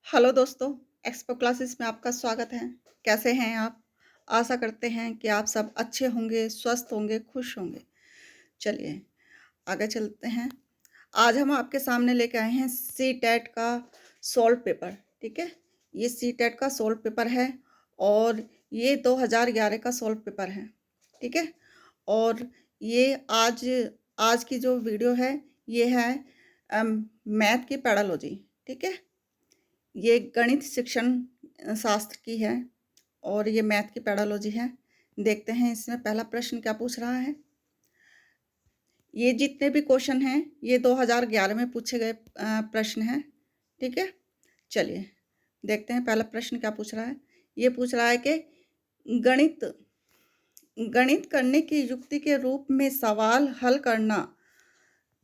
Hello दोस्तों, expo classes में आपका स्वागत है। कैसे हैं आप? आशा करते हैं कि आप सब अच्छे होंगे, स्वस्थ होंगे, खुश होंगे। चलिए, आगे चलते हैं। आज हम आपके सामने लेके आए हैं सीटेट का सॉल्व पेपर, ठीक है? ये सीटेट का सॉल्व पेपर है और ये 2011 का सॉल्व पेपर है, ठीक है? और ये आज की जो वीडियो है, ये है मैथ की पैडालॉजी, ठीक है? ये गणित शिक्षण शास्त्र की है और ये मैथ की पैडालॉजी है। देखते हैं इसमें पहला प्रश्न क्या पूछ रहा है। ये जितने भी क्वेश्चन हैं ये 2011 में पूछे गए प्रश्न हैं, ठीक है। चलिए देखते हैं पहला प्रश्न क्या पूछ रहा है। ये पूछ रहा है कि गणित गणित करने की युक्ति के रूप में सवाल हल करना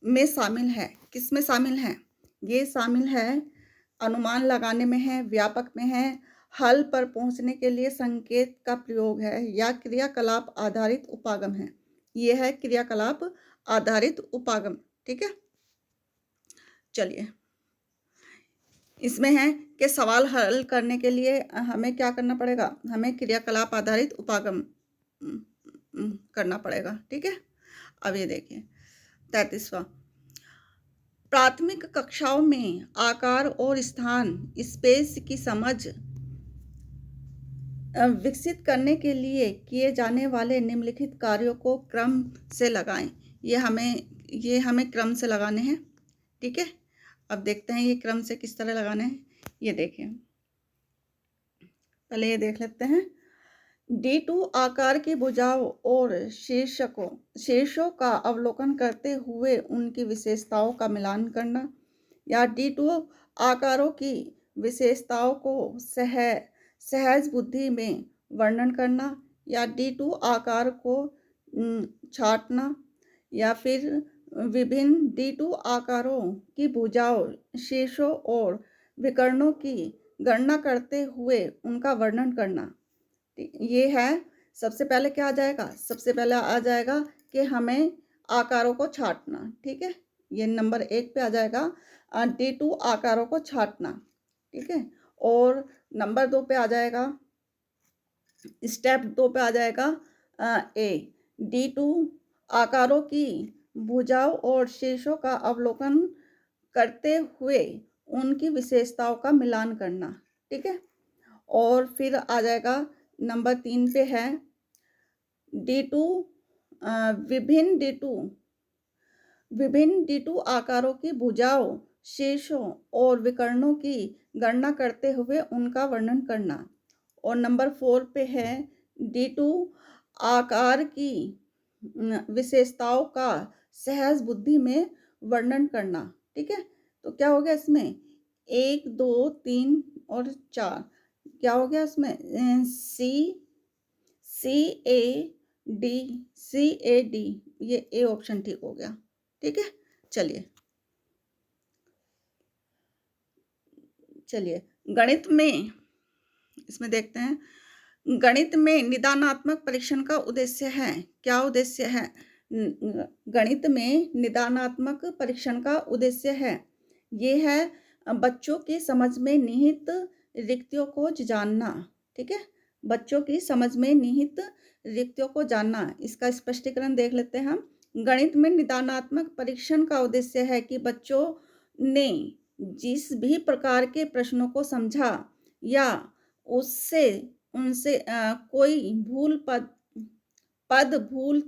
में शामिल है। किस में शामिल है? ये शामिल है अनुमान लगाने में है, व्यापक में है, हल पर पहुंचने के लिए संकेत का प्रयोग है या क्रियाकलाप आधारित उपागम है। ये है क्रियाकलाप आधारित उपागम, ठीक है। चलिए इसमें है कि सवाल हल करने के लिए हमें क्या करना पड़ेगा, हमें क्रियाकलाप आधारित उपागम करना पड़ेगा, ठीक है। अब ये देखिए 33वां, प्राथमिक कक्षाओं में आकार और स्थान स्पेस की समझ विकसित करने के लिए किए जाने वाले निम्नलिखित कार्यों को क्रम से लगाएं। ये हमें क्रम से लगाने हैं, ठीक है। अब देखते हैं ये क्रम से किस तरह लगाने हैं। ये देखिए पहले ये देख लेते हैं। D2 आकार की भुजाओं और शीर्षों का अवलोकन करते हुए उनकी विशेषताओं का मिलान करना, या D2 आकारों की विशेषताओं को सहज बुद्धि में वर्णन करना, या D2 आकार को छांटना, या फिर विभिन्न D2 आकारों की भुजाओं, शीर्षों और विकर्णों की गणना करते हुए उनका वर्णन करना। ये है सबसे पहले क्या आ जाएगा, सबसे पहले आ जाएगा कि हमें आकारों को छांटना, ठीक है। ये नंबर 1 पे आ जाएगा D2 आकारों को छांटना, ठीक है। और नंबर 2 पे आ जाएगा, स्टेप 2 पे आ जाएगा A D2 आकारों की भुजाओं और शीर्षों का अवलोकन करते हुए उनकी विशेषताओं का मिलान करना, ठीक है। और फिर आ जाएगा नंबर 3 पे है D2 विभिन्न D2 आकारों की भुजाओं, शीर्षों और विकर्णों की गणना करते हुए उनका वर्णन करना। और नंबर 4 पे है D2 आकार की विशेषताओं का सहज बुद्धि में वर्णन करना, ठीक है। तो क्या हो गया इसमें 1 2 3 और 4 क्या हो गया इसमें C A D ये ए ऑप्शन ठीक हो गया, ठीक है। चलिए गणित में इसमें देखते हैं। गणित में निदानात्मक परीक्षण का उद्देश्य है। क्या उद्देश्य है? गणित में निदानात्मक परीक्षण का उद्देश्य है ये है बच्चों की समझ में निहित रिक्तियों को जानना, ठीक है। बच्चों की समझ में निहित रिक्तियों को जानना। इसका स्पष्टीकरण देख लेते हैं हम। गणित में निदानात्मक परीक्षण का उद्देश्य है कि बच्चों ने जिस भी प्रकार के प्रश्नों को समझा या उससे उनसे कोई पद भूल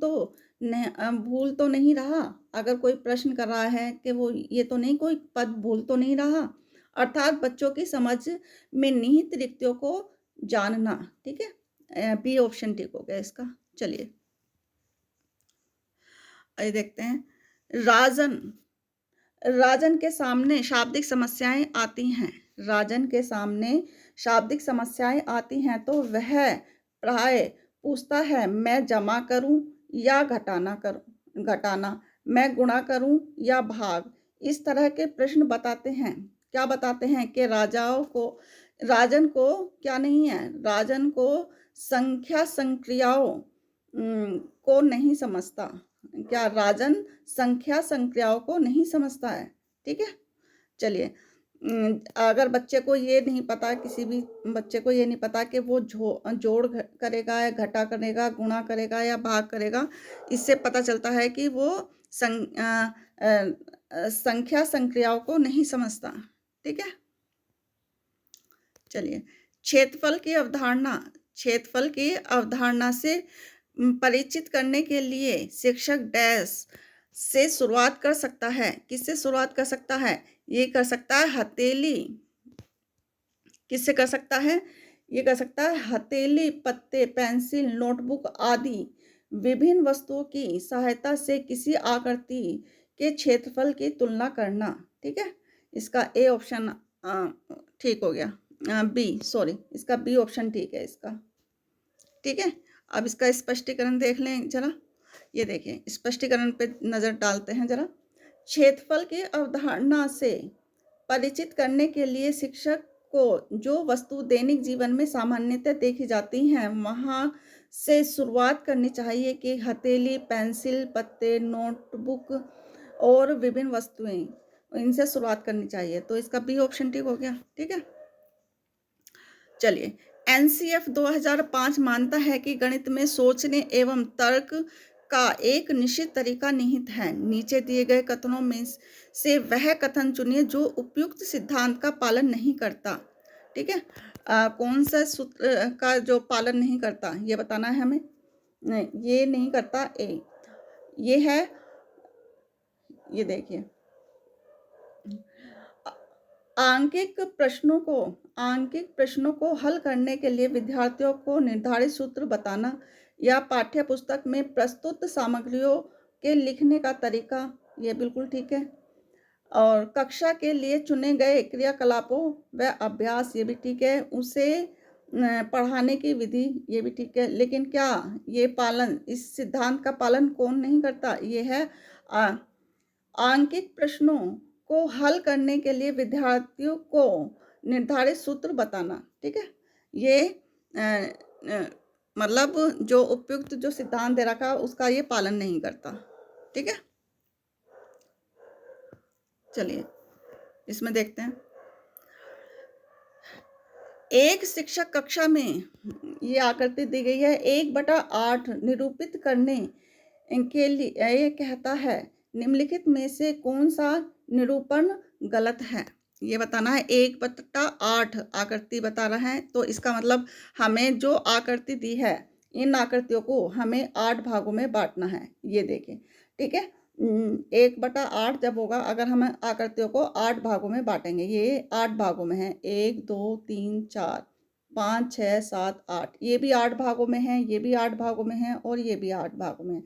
तो नहीं रहा। अगर कोई प्रश्न कर रहा है कि वो ये तो नहीं कोई पद भूल तो नहीं रहा, अर्थात बच्चों की समझ में निहित रिक्तियों को जानना, ठीक है। बी ऑप्शन ठीक हो गया इसका। चलिए आइए देखते हैं। राजन के सामने शाब्दिक समस्याएं आती हैं। राजन के सामने शाब्दिक समस्याएं आती हैं तो वह प्राय पूछता है, मैं जमा करूं या घटाना, मैं गुणा करूं या भाग। इस तरह के प्रश्न बताते हैं। क्या बताते हैं कि राजन को क्या नहीं है, राजन को संख्या संक्रियाओं को नहीं समझता। क्या राजन संख्या संक्रियाओं को नहीं समझता है, ठीक है। चलिए अगर बच्चे को ये नहीं पता, किसी भी बच्चे को ये नहीं पता कि वो जोड़ करेगा या घटा करेगा, गुणा करेगा या भाग करेगा, इससे पता चलता है कि वो संख्या संक्रियाओं को नहीं समझता। ठीक है, चलिए। क्षेत्रफल की अवधारणा से परिचित करने के लिए शिक्षक डैश से शुरुआत कर सकता है। किससे शुरुआत कर सकता है? ये कर सकता है हथेली। किससे कर सकता है? ये कर सकता है हथेली, पत्ते, पेंसिल, नोटबुक आदि विभिन्न वस्तुओं की सहायता से किसी आकृति के क्षेत्रफल की तुलना करना। ठीक है, इसका ए ऑप्शन ठीक हो गया। बी, सॉरी, इसका बी ऑप्शन ठीक है इसका। ठीक है, अब इसका स्पष्टीकरण देख लें जरा। ये देखें, स्पष्टीकरण पे नज़र डालते हैं जरा। क्षेत्रफल की अवधारणा से परिचित करने के लिए शिक्षक को जो वस्तु दैनिक जीवन में सामान्यतः देखी जाती हैं वहाँ से शुरुआत करनी चाहिए कि हथेली, पेंसिल, पत्ते, नोटबुक और विभिन्न वस्तुएं, इनसे शुरुआत करनी चाहिए। तो इसका बी ऑप्शन ठीक हो गया। ठीक है, चलिए। एनसीएफ 2005 मानता है कि गणित में सोचने एवं तर्क का एक निश्चित तरीका निहित है। नीचे दिए गए कथनों में से वह कथन चुनिए जो उपयुक्त सिद्धांत का पालन नहीं करता। ठीक है, कौन सा सूत्र का जो पालन नहीं करता ये बताना है हमें। नहीं, ये नहीं करता। ए, ये है, ये देखिए, आंकिक प्रश्नों को हल करने के लिए विद्यार्थियों को निर्धारित सूत्र बताना या पाठ्य पुस्तक में प्रस्तुत सामग्रियों के लिखने का तरीका, ये बिल्कुल ठीक है। और कक्षा के लिए चुने गए क्रियाकलापों व अभ्यास, ये भी ठीक है। उसे पढ़ाने की विधि, ये भी ठीक है। लेकिन क्या ये पालन, इस सिद्धांत का पालन कौन नहीं करता? ये है आंकिक प्रश्नों को हल करने के लिए विद्यार्थियों को निर्धारित सूत्र बताना। ठीक है, ये मतलब जो उपयुक्त जो सिद्धांत दे रखा उसका ये पालन नहीं करता। ठीक है, चलिए इसमें देखते हैं। एक शिक्षक कक्षा में, ये आकृति दी गई है, 1/8 निरूपित करने के लिए ये कहता है निम्नलिखित में से कौन सा निरूपण गलत है? ये बताना है। 1/8 आकृति बता रहा है, तो इसका मतलब हमें जो आकृति दी है इन आकृतियों को हमें 8 भागों में बांटना है। ये देखें, ठीक है। 1/8 जब होगा, अगर हम आकृतियों को 8 भागों में बांटेंगे, ये 8 भागों में है, 1 2 3 4 5 6 7 8, ये भी 8 भागों में है, ये भी 8 भागों में है और ये भी 8 भागों में है।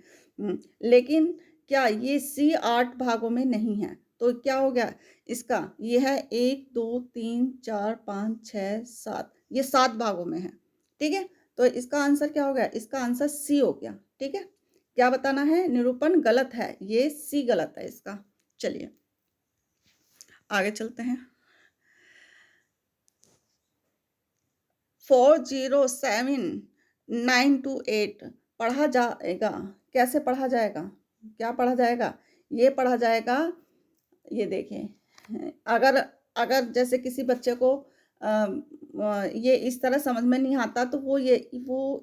लेकिन क्या ये सी 8 भागों में नहीं है? तो क्या हो गया इसका? ये है 1 2 3 4 5 6 7, ये 7 भागों में है। ठीक है, तो इसका आंसर क्या हो गया? इसका आंसर सी हो गया। ठीक है, क्या बताना है? निरूपण गलत है, ये सी गलत है इसका। चलिए आगे चलते हैं। 407928 पढ़ा जाएगा। कैसे पढ़ा जाएगा? क्या पढ़ा जाएगा? ये पढ़ा जाएगा, ये देखिए, अगर अगर जैसे किसी बच्चे को ये इस तरह समझ में नहीं आता तो वो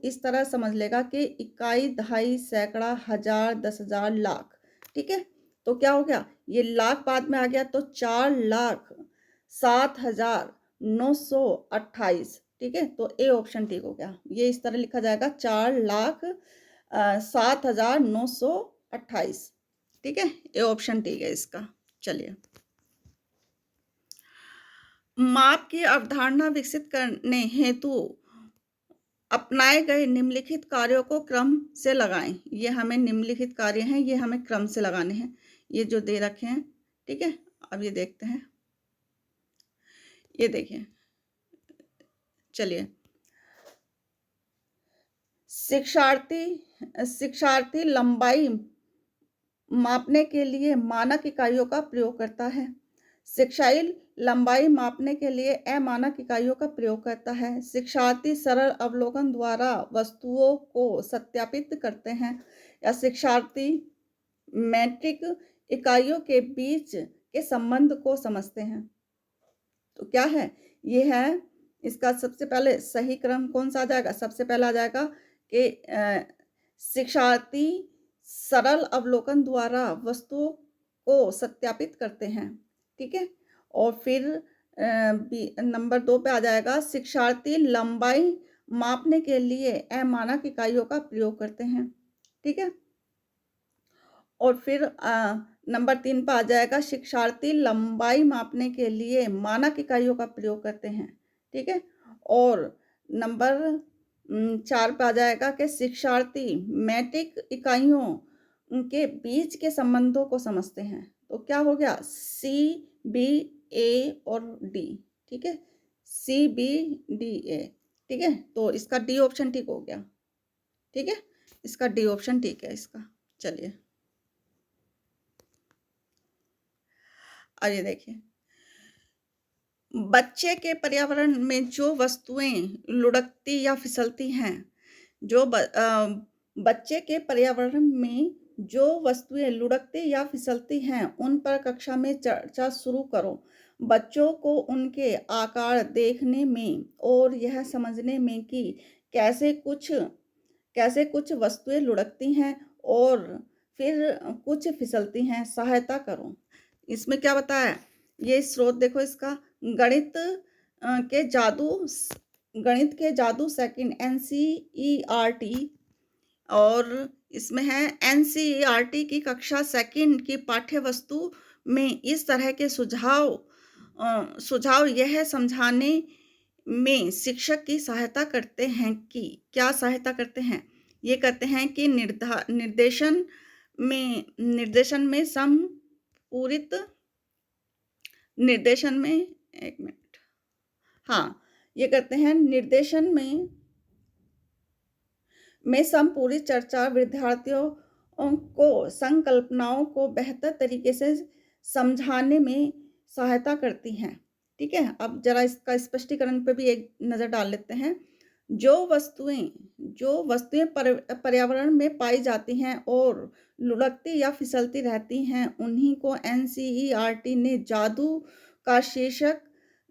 इस तरह समझ लेगा कि इकाई, दहाई, सैकड़ा, हजार, 10,000, लाख। ठीक है, तो क्या हो गया? ये लाख बाद में आ गया, तो 4,07,928। ठीक है, तो ए ऑप्शन ठीक हो गया। ये इस तरह लिखा जाएगा, 4,07,928। ठीक है, ए ऑप्शन ठीक है इसका। चलिए, माप की अवधारणा विकसित करने हेतु अपनाए गए निम्नलिखित कार्यों को क्रम से लगाएं। ये हमें निम्नलिखित कार्य हैं, ये हमें क्रम से लगाने हैं, ये जो दे रखे हैं। ठीक है, अब ये देखते हैं। ये देखिए, चलिए, शिक्षार्थी लंबाई मापने के लिए मानक इकाइयों का प्रयोग करता है। शिक्षार्थी लंबाई मापने के लिए अमानक इकाइयों का प्रयोग करता है। शिक्षार्थी सरल अवलोकन द्वारा वस्तुओं को सत्यापित करते हैं, या शिक्षार्थी मैट्रिक इकाइयों के बीच के संबंध को समझते हैं। तो क्या है? ये है इसका सबसे पहले सही क्रम कौन-सा आ जाएगा? सबसे पहला आ जाएगा कि शिक्षार्थी सरल अवलोकन द्वारा वस्तुओं को सत्यापित करते हैं, ठीक है? और फिर बी नंबर 2 पे आ जाएगा शिक्षार्थी लंबाई मापने के लिए अमानक इकाइयों का प्रयोग करते हैं, ठीक है? और फिर नंबर 3 पे आ जाएगा शिक्षार्थी लंबाई मापने के लिए मानक इकाइयों का प्रयोग करते हैं, ठीक है? और नंबर 4 पे आ जाएगा कि शिक्षार्थी मैट्रिक इकाइयों के बीच के संबंधों को समझते हैं। तो क्या हो गया? सी, बी, ए और डी, ठीक है? सी, बी, डी, ए, ठीक है? तो इसका डी ऑप्शन ठीक हो गया, ठीक है? इसका डी ऑप्शन ठीक है इसका। चलिए। आइए देखिए, बच्चे के पर्यावरण में जो वस्तुएं लुढ़कती या फिसलती हैं, बच्चे के पर्यावरण में जो वस्तुएं लुढ़कती या फिसलती हैं, उन पर कक्षा में चर्चा शुरू करो। बच्चों को उनके आकार देखने में और यह समझने में कि कैसे कुछ कैसे कुछ वस्तुएं लुढ़कती हैं और फिर कुछ फिसलती हैं, सहायता करो। इसमें क्या बताया है? ये स्रोत देखो इसका गणित के जादू गणित के जादू सेकंड एनसीईआरटी और इसमें है एनसीईआरटी की कक्षा सेकंड की पाठ्य वस्तु में इस तरह के सुझाव यह समझाने में शिक्षक की सहायता करते हैं कि क्या सहायता करते हैं? ये करते हैं कि निर्देशन में समपूरित निर्देशन में एक मिनट हाँ, ये करते हैं निर्देशन में समपूरित चर्चा विद्यार्थियों को संकल्पनाओं को बेहतर तरीके से समझाने में सहायता करती हैं, ठीक है? अब जरा इसका स्पष्टीकरण पे भी एक नज़र डाल लेते हैं। जो वस्तुएं पर्यावरण में पाई जाती हैं और लुढ़कती या फिसलती रहती हैं, उन्हीं को एनसीईआरटी ने जादू का शीर्षक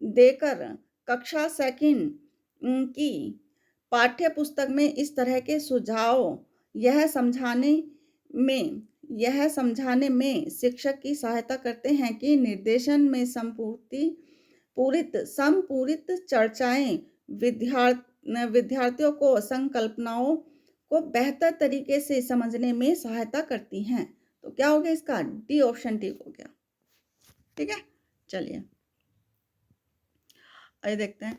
देकर कक्षा सेकंड की पाठ्य पुस्तक में इस तरह के सुझाव यह समझाने में शिक्षक की सहायता करते हैं कि निर्देशन में समपूरित चर्चाएं विद्यार्थियों को संकल्पनाओं को बेहतर तरीके से समझने में सहायता करती हैं। तो क्या हो गया इसका? डी ऑप्शन ठीक हो गया, ठीक है? चलिए आइए देखते हैं।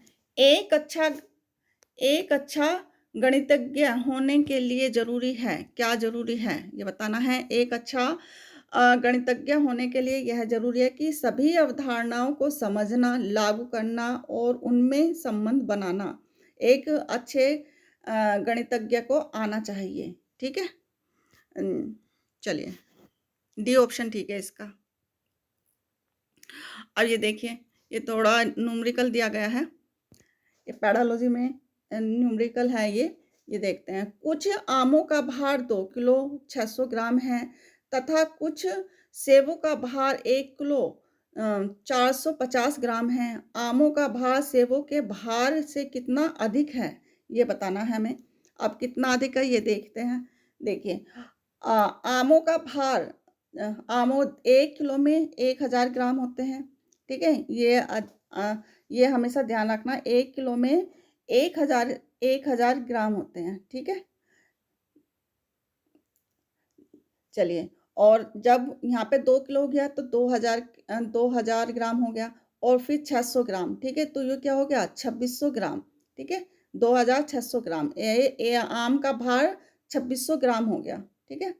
एक अच्छा गणितज्ञ होने के लिए जरूरी है, क्या जरूरी है ये बताना है। एक अच्छा गणितज्ञ होने के लिए यह जरूरी है कि सभी अवधारणाओं को समझना, लागू करना और उनमें संबंध बनाना एक अच्छे गणितज्ञ को आना चाहिए, ठीक है? चलिए, डी ऑप्शन ठीक है इसका। अब ये देखिए, ये थोड़ा न्यूमेरिकल दिया गया है, ये पैडालॉजी में न्यूमेरिकल है ये देखते हैं। कुछ आमों का भार 2 किलो 600 ग्राम है तथा कुछ सेबों का भार 1 किलो 450 ग्राम है। आमों का भार सेबों के भार से कितना अधिक है, ये बताना है हमें। अब कितना अधिक है ये देखते हैं। देखिए, आमों का भार आमों 1 किलो में 1000 ग्राम होते हैं, ठीक है? ये हमेशा ध्यान रखना, 1 किलो में 1000 ग्राम होते हैं, ठीक है? चलिए, और जब यहाँ पे 2 किलो हो गया तो 2000 ग्राम हो गया और फिर 600 ग्राम, ठीक है? तो ये क्या हो गया? 2600 ग्राम, ठीक है? 2600 ग्राम। ये आम का भार 2600 ग्राम हो गया, ठीक है?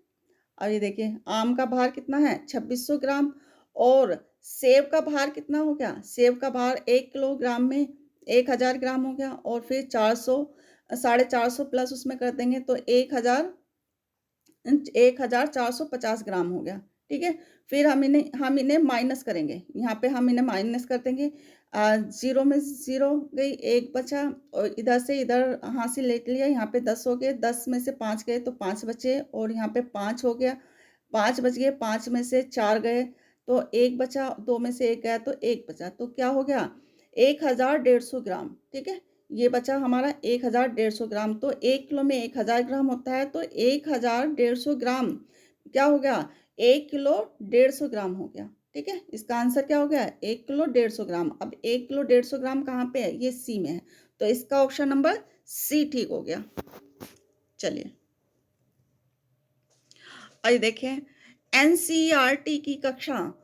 अब ये देखिए, आम का भार कितना है? 2600 ग्राम। और सेब का भार कितना हो गया? सेब का भार 1 किलोग्राम में 1000 ग्राम हो गया और फिर 450 प्लस उसमें कर देंगे तो 1450 ग्राम हो गया, ठीक है? फिर हम इन्हें माइनस करेंगे। यहाँ पे हम इन्हें माइनस कर देंगे। 0 में 0 गई, 1 बचा और इधर से इधर हासिल लेट लिया। यहाँ पे 10 हो गए, 10 में से 5 गए तो 5 बचे और यहाँ पे 5 हो गया, 5 बच गए, 5 में से 4 गए तो 1 बचा, 2 में से 1 गया तो 1 बचा। तो क्या हो गया? 1150 ग्राम, ठीक है? ये बचा हमारा 1150 ग्राम, तो 1 किलो में 1000 ग्राम होता है, तो 1150 ग्राम क्या हो गया? 1 किलो 150 ग्राम हो गया, ठीक है? इसका आंसर क्या हो गया? 1 किलो 150 ग्राम। अब 1 किलो 150 ग्राम कहाँ पे है? ये सी में है, तो इसका ऑप्शन नंबर सी ठीक हो गया। चलिए, आइए देखें, एनसीईआरटी की कक्षा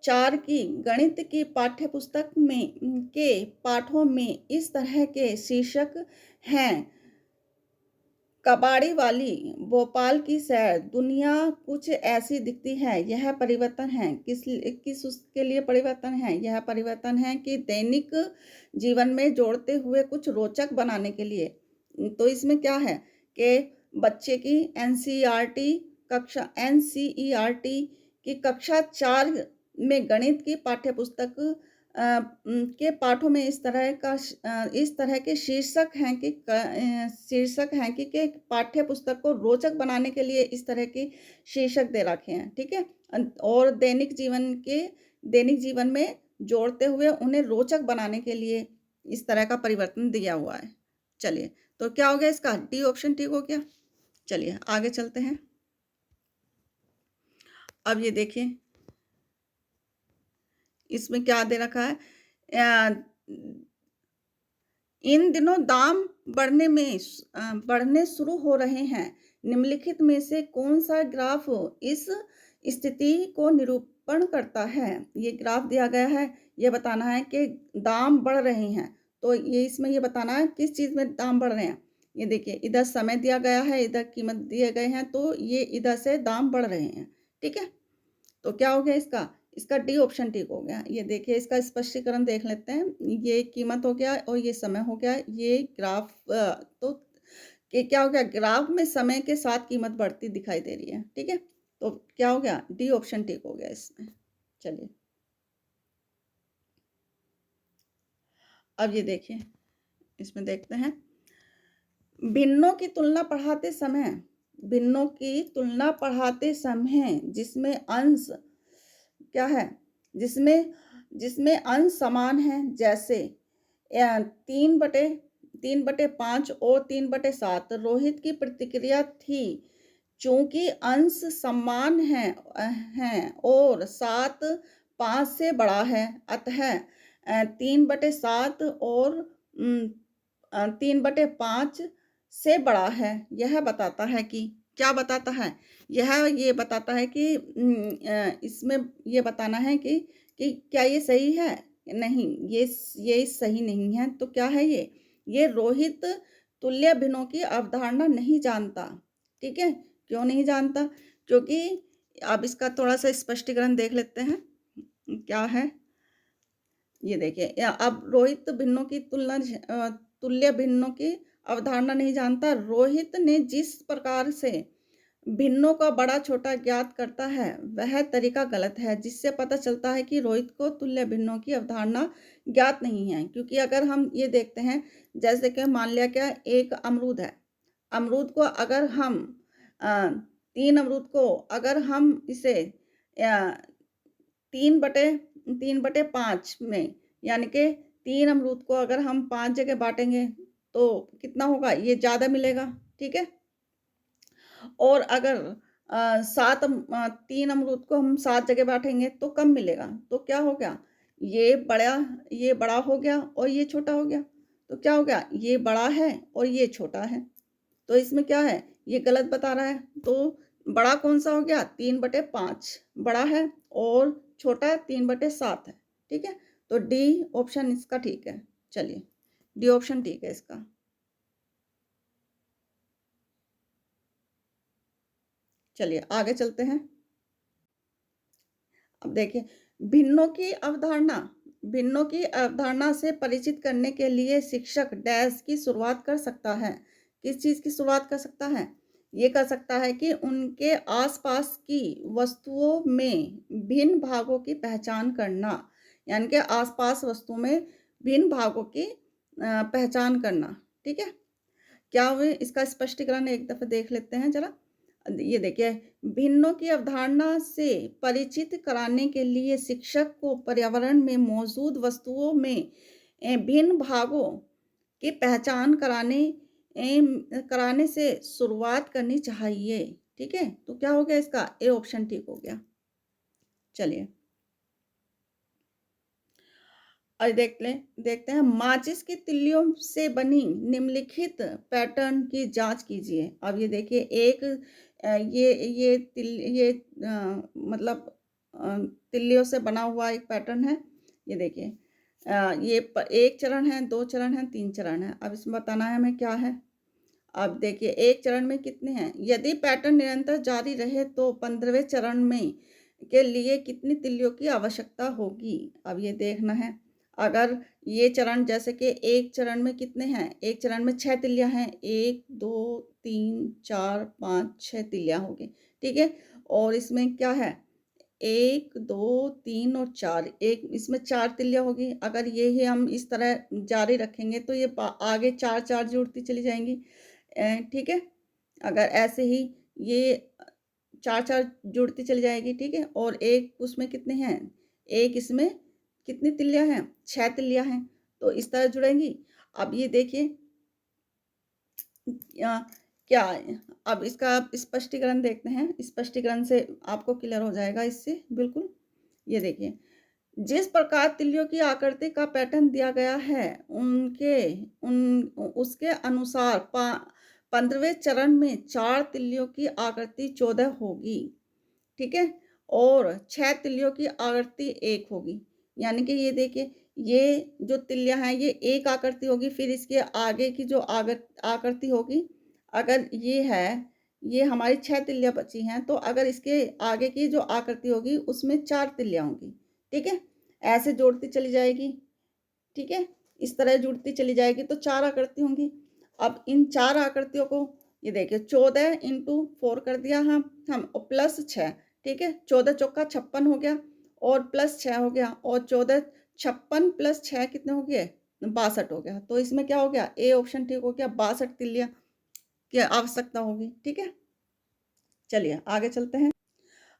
4 की गणित की पाठ्य पुस्तक में के पाठों में इस तरह के शीर्षक हैं: कबाड़ी वाली, भोपाल की सैर, दुनिया कुछ ऐसी दिखती है, यह परिवर्तन है। किस उसके लिए परिवर्तन है? यह परिवर्तन है कि दैनिक जीवन में जोड़ते हुए कुछ रोचक बनाने के लिए। तो इसमें क्या है कि बच्चे की एनसीईआरटी की कक्षा 4 में गणित की पाठ्य पुस्तक के पाठों में इस तरह के शीर्षक हैं कि पाठ्य पुस्तक को रोचक बनाने के लिए इस तरह के शीर्षक दे रखे हैं, ठीक है? और दैनिक जीवन में जोड़ते हुए उन्हें रोचक बनाने के लिए इस तरह का परिवर्तन दिया हुआ है। चलिए, तो क्या हो गया इसका? डी ऑप्शन ठीक हो गया। चलिए, आगे चलते हैं। अब ये देखिए, इसमें क्या दे रखा है? अ, इन दिनों दाम बढ़ने शुरू हो रहे हैं। निम्नलिखित में से कौन-सा ग्राफ इस स्थिति को निरूपण करता है? ये ग्राफ दिया गया है, ये बताना है कि दाम बढ़ रहे हैं। तो ये इसमें ये बताना है किस चीज़ में दाम बढ़ रहे हैं। ये देखिए, इधर समय दिया गया है, इधर कीमत दिए गए हैं, तो ये इधर से दाम बढ़ रहे हैं, ठीक है? तो क्या हो गया इसका? इसका डी ऑप्शन ठीक हो गया। ये देखिए, इसका स्पष्टीकरण देख लेते हैं। ये कीमत हो गया और ये समय हो गया। ये ग्राफ तो ये क्या हो गया? ग्राफ में समय के साथ कीमत बढ़ती दिखाई दे रही है, ठीक है? तो क्या हो गया? डी ऑप्शन ठीक हो गया इसमें। चलिए, अब ये देखिए, इसमें देखते हैं, भिन्नों की तुलना पढ़ाते समय जिसमें अंश क्या है? जिसमें जिसमें अंश समान हैं, जैसे 3/5 और 3/7। रोहित की प्रतिक्रिया थी, चूंकि अंश समान हैं और 7 5 से बड़ा है, अतः 3/7 और 3/5 से बड़ा है। यह बताता है कि क्या बताता है? ये बताता है कि इसमें ये बताना है कि क्या ये सही है? नहीं, ये सही नहीं है। तो क्या है ये? ये रोहित तुल्य भिन्नों की अवधारणा नहीं जानता, ठीक है? क्यों नहीं जानता? क्योंकि अब इसका थोड़ा-सा स्पष्टीकरण देख लेते हैं, क्या है? ये देखिए, अब रोहित तुल्य भिन्नों की अवधारणा नहीं जानता। रोहित ने जिस प्रकार से भिन्नों का बड़ा छोटा ज्ञात करता है, वह तरीका गलत है, जिससे पता चलता है कि रोहित को तुल्य भिन्नों की अवधारणा ज्ञात नहीं है। क्योंकि अगर हम ये देखते हैं, जैसे कि मान लिया क्या, एक अमरूद है। अमरूद को अगर हम 3 अमरूद को अगर हम इसे 3/5 में, यानी कि 3 अमरूद को अगर हम 5 जगह बाँटेंगे, तो कितना होगा? ये ज़्यादा मिलेगा, ठीक है? और अगर 3 अमरूद को हम 7 जगह बाँटेंगे, तो कम मिलेगा। तो क्या हो गया? ये बड़ा ये बड़ा हो गया और ये छोटा हो गया। तो क्या हो गया? ये बड़ा है और ये छोटा है। तो इसमें क्या है? ये गलत बता रहा है। तो बड़ा कौन-सा हो गया? 3/5 बड़ा है और छोटा 3/7 है, ठीक है? तो डी ऑप्शन इसका ठीक है। चलिए, डी ऑप्शन ठीक है इसका। चलिए, आगे चलते हैं। अब देखिए, भिन्नों की अवधारणा से परिचित करने के लिए शिक्षक डैश की शुरुआत कर सकता है। किस चीज़ की शुरुआत कर सकता है? ये कर सकता है कि उनके आसपास की वस्तुओं में भिन्न भागों की पहचान करना, यानी कि आसपास वस्तुओं में भिन्न भागों की पहचान करना, ठीक है? क्या हुए? इसका स्पष्टीकरण एक दफ़े देख लेते हैं ज़रा। ये देखिए, भिन्नों की अवधारणा से परिचित कराने के लिए शिक्षक को पर्यावरण में मौजूद वस्तुओं में भिन्न भागों की पहचान कराने से शुरुआत करनी चाहिए। ठीक है, तो क्या हो गया इसका? ए ऑप्शन ठीक हो गया। चलिए और देखते हैं माचिस की तिल्लियों से बनी निम्नलिखित पैटर्न की जांच कीजिए। अब ये देखिए एक ये तिल ये मतलब तिल्लियों से बना हुआ एक पैटर्न है। ये देखिए एक चरण है, 2 चरण है, 3 चरण है। अब इसमें बताना है हमें क्या है। अब देखिए एक चरण में कितने हैं? यदि पैटर्न निरंतर जारी रहे तो 15वें चरण में के लिए कितनी तिल्लियों की आवश्यकता होगी? अब ये देखना है। अगर ये चरण जैसे कि एक चरण में कितने हैं? एक चरण में 6 तिल्लियाँ हैं। 1, 2, 3, 4, 5, 6 तिल्लियाँ होगी। ठीक है? और इसमें क्या है? 1, 2, 3 और 4 एक इसमें 4 तिल्लियाँ होगी। अगर ये ही हम इस तरह जारी रखेंगे तो ये आगे 4-4 जुड़ती चली जाएंगी। ठीक है? अगर ऐसे ही ये 4-4 जुड़ती चली जाएगी, ठीक है? और एक उसमें कितने हैं? एक इसमें कितनी तिल्लियाँ हैं? 6 तिल्लियाँ हैं, तो इस तरह जुड़ेंगी। अब ये देखिए अ, क्या है? अब इसका स्पष्टीकरण देखते हैं। स्पष्टीकरण से आपको क्लियर हो जाएगा इससे बिल्कुल। ये देखिए, जिस प्रकार तिल्लियों की आकृति का पैटर्न दिया गया है, उसके अनुसार 15वें चरण में 4 तिल्लियों की आकृति 14 होगी, ठीक है? और 6 तिल्लियों की आकृति 1 होगी। यानी कि ये देखिए, ये जो तिल्लियाँ हैं, ये एक आकृति होगी, फिर इसके आगे की जो आकृति होगी, अगर ये है, ये हमारी 6 तिल्लियाँ बची हैं, तो अगर इसके आगे की जो आकृति होगी, उसमें 4 तिल्लियाँ होंगी, ठीक है? ऐसे जोड़ती चली जाएगी, ठीक है? इस तरह जुड़ती चली जाएगी तो 4 आकृति होंगी। अब इन 4 आकृतियों को ये देखिए 14 इंटू 4 कर दिया हम और प्लस 6, ठीक है? 14 चौका 56 हो गया और प्लस 6 हो गया और 14 56 प्लस 6 कितने हो गए? 62 हो गया। तो इसमें क्या हो गया? ए ऑप्शन ठीक हो गया, 62 तिल्लियाँ की आवश्यकता होगी, ठीक है? चलिए आगे चलते हैं।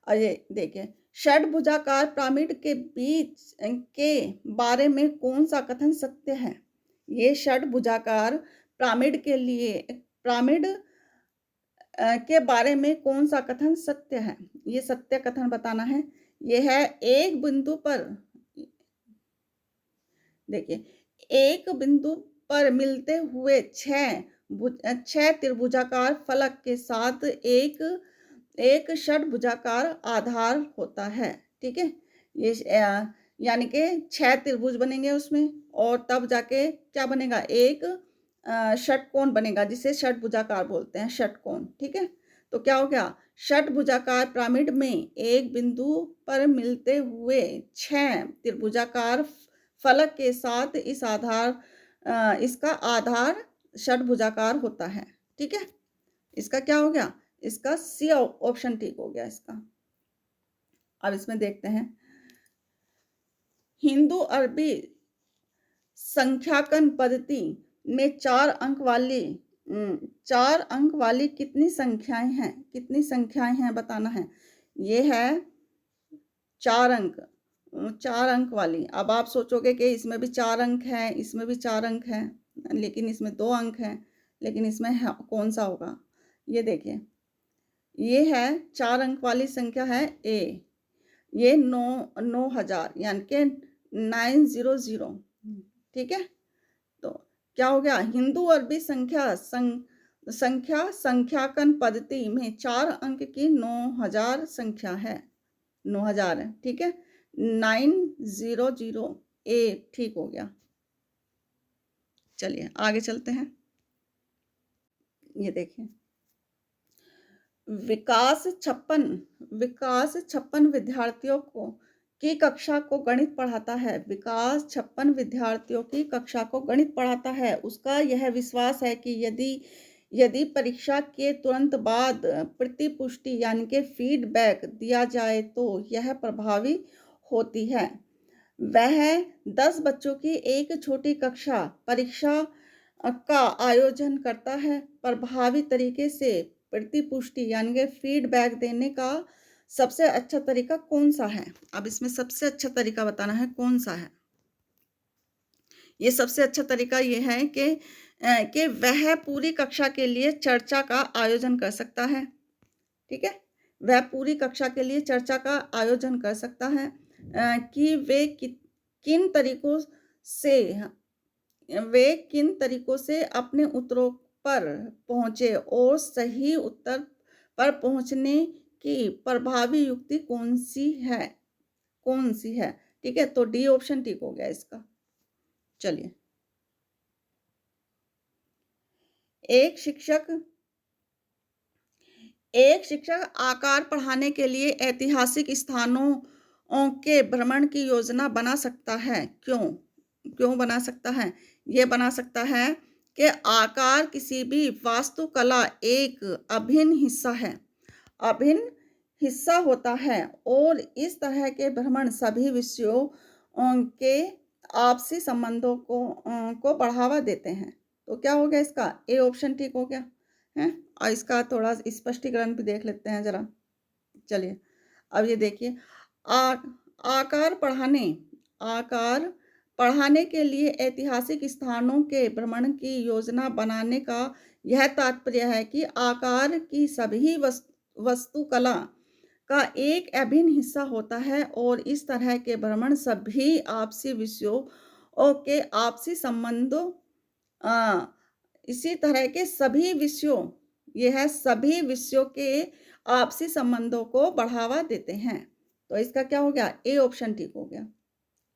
ये देखिए षड्भुजाकार पिरामिड के बीच के बारे में कौन सा कथन सत्य है? ये षड्भुजाकार पिरामिड के लिए पिरामिड के बारे में कौन सा कथन सत्य है? ये सत्य कथन बताना है। ये है एक बिंदु पर देखिए एक बिंदु पर मिलते हुए 6 त्रिभुजाकार फलक के साथ एक षड्भुजाकार आधार होता है, ठीक है? ये यानी कि 6 त्रिभुज बनेंगे उसमें और तब जाके क्या बनेगा? एक षटकोण बनेगा जिसे षड्भुजाकार बोलते हैं, षटकोण, ठीक है? तो क्या हो गया? षड्भुजाकार पिरामिड में एक बिंदु पर मिलते हुए 6 त्रिभुजाकार फलक के साथ इसका आधार षड्भुजाकार होता है, ठीक है? इसका क्या हो गया? इसका सी ऑप्शन ठीक हो गया इसका। अब इसमें देखते हैं हिंदू अरबी संख्याकन पद्धति में 4 अंक वाली कितनी संख्याएं हैं बताना है। ये है 4 अंक 4 अंक वाली। अब आप सोचोगे कि इसमें भी 4 अंक हैं, इसमें भी 4 अंक हैं, लेकिन इसमें 2 अंक हैं, लेकिन इसमें कौन सा होगा? ये देखिए ये है 4 अंक वाली संख्या है ए। ये 9,000 यानी कि 900, ठीक है? तो क्या हो गया? हिंदू अरबी संख्याकन पद्धति में 4 अंक की 9,000 संख्या है, 9,000 है, ठीक है? 900 ए ठीक हो गया। चलिए आगे चलते हैं। ये देखिए विकास 56 विद्यार्थियों की कक्षा को गणित पढ़ाता है। विकास 56 विद्यार्थियों की कक्षा को गणित पढ़ाता है। उसका यह विश्वास है कि यदि परीक्षा के तुरंत बाद प्रतिपुष्टि यानी कि फीडबैक दिया जाए तो यह प्रभावी होती है। वह 10 बच्चों की एक छोटी कक्षा परीक्षा का आयोजन करता है। प्रभावी तरीके से प्रतिपुष्टि यानी कि फीडबैक देने का सबसे अच्छा तरीका कौन सा है? अब इसमें सबसे अच्छा तरीका बताना है कौन सा है। ये सबसे अच्छा तरीका ये है कि वह पूरी कक्षा के लिए चर्चा का आयोजन कर सकता है, ठीक है? वह पूरी कक्षा के लिए चर्चा का आयोजन कर सकता है कि किन तरीकों से वे किन तरीकों से अपने उत्तरों पर पहुँचे और सही उत्तर पर पहुँचने की प्रभावी युक्ति कौन-सी है? ठीक है? तो डी ऑप्शन ठीक हो गया इसका। चलिए, एक शिक्षक एक शिक्षक आकार पढ़ाने के लिए ऐतिहासिक स्थानों के भ्रमण की योजना बना सकता है। क्यों? क्यों बना सकता है? ये बना सकता है कि आकार किसी भी वास्तुकला एक अभिन्न हिस्सा है। अभिन्न हिस्सा होता है और इस तरह के भ्रमण सभी विषयों के आपसी संबंधों को बढ़ावा देते हैं। तो क्या हो गया इसका? ए ऑप्शन ठीक हो गया, है? और इसका थोड़ा स्पष्टीकरण भी देख लेते हैं ज़रा। चलिए, अब ये देखिए आ आकार पढ़ाने आकार पढ़ाने के लिए ऐतिहासिक स्थानों के भ्रमण की योजना बनाने का यह तात्पर्य है कि आकार की सभी वस्तुकला का एक अभिन्न हिस्सा होता है और इस तरह के भ्रमण सभी आपसी विषयों के आपसी संबंधों अ, इसी तरह के सभी विषयों ये है सभी विषयों के आपसी संबंधों को बढ़ावा देते हैं। तो इसका क्या हो गया? ए ऑप्शन ठीक हो गया।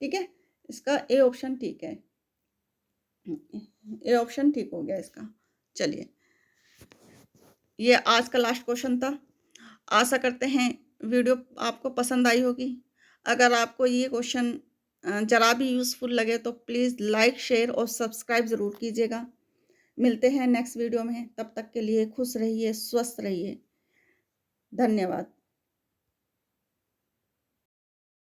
ठीक है? इसका ए ऑप्शन ठीक है। ए ऑप्शन ठीक हो गया इसका। चलिए, ये आज का लास्ट क्वेश्चन था। आशा करते हैं वीडियो आपको पसंद आई होगी। अगर आपको ये क्वेश्चन ज़रा भी यूज़फुल लगे तो प्लीज़ लाइक, शेयर और सब्सक्राइब ज़रूर कीजिएगा। मिलते हैं नेक्स्ट वीडियो में, तब तक के लिए खुश रहिए, स्वस्थ रहिए। धन्यवाद।